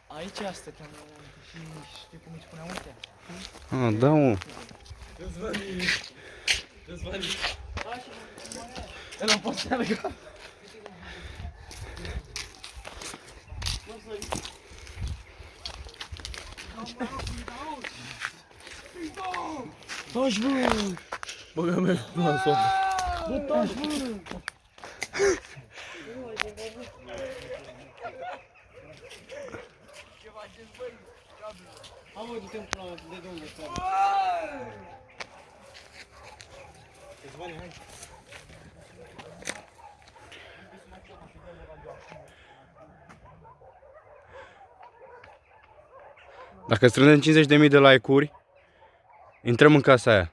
Aici stăteam și știi cum îi spuneam ăștia? Ah, da, mă. Răzvani. Ăla poate să alergă. Taci, bă! Băga mea cu la somn. Bă, taci, bă! Ce faceți, băi? Am mă, du-te-mi pula mea, de domnul ăsta. Răzvani, hai. Dacă strângem 50.000 de like-uri, intrăm în casa aia.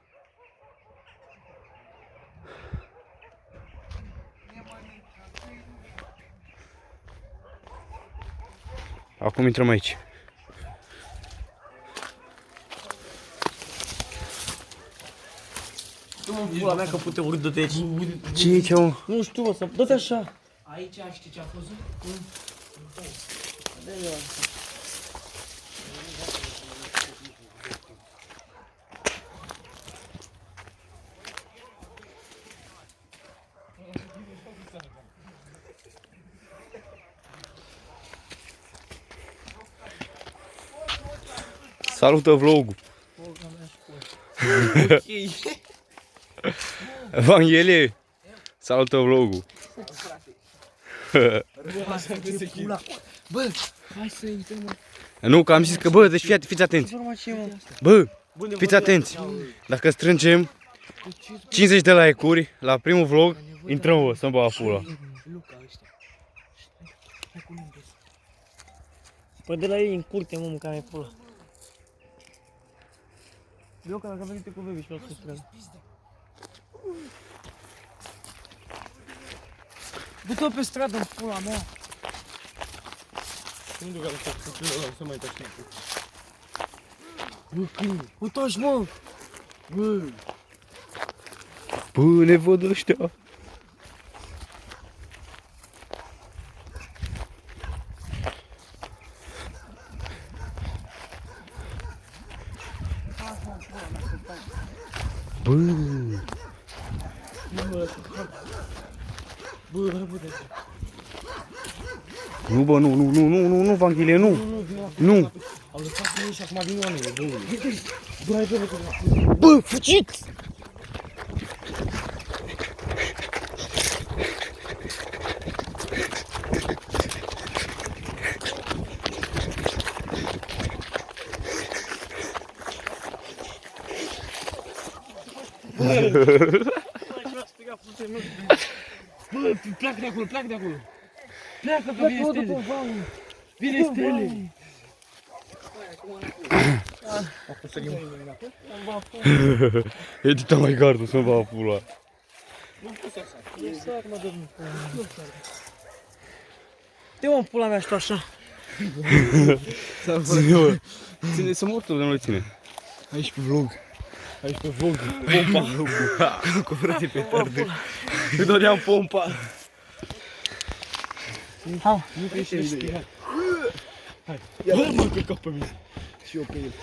Acum intrăm aici. Du-mă în pula mea că pute urât de aici. Ce e aici, mă? Nu știu, o să... Dă-te așa. Aici știi ce a fost? Salută vlogul. Evanghelie. Salută vlogul. Bă, hai să intrăm. Nu, că am zis că, bă, deci fiți atenți. Bă, fiți atenți. Dacă strângem 50 de like-uri la primul vlog, intrăm, bă, să-mi băga pula. Păi de la ei în curte, mă, mâncare pula. Luca, dacă venite cu baby și l-o să strâng. Du-te pe stradă în pula mea. Nu duc ala să mai taci timpul. Uitați, mă! Bă! Bă, ne văd ăștia. Bă! Bă, răbute. Nu, bă, nu, Evanghelie, nu! Nu! Au lăsat mine și acum vin oamenii, bă. Bă, hai, bă, Bă, fugit! Bă, pleacă de acolo, pleacă de acolo. Pleacă, că vine stele. Vine stele. Edita mai gardul să-mi băga pula. Te-o în pula mea și tu așa. Ține-mă. Ține, să mortul de nu le ține. Aici pe vlog. Aici pe vlog. Pompa. Cu frate pe tardă. Îi doream pompa. Hai, nu că ești respirat. Hai. Bă, mă, că cap pe mine. Și eu pe el.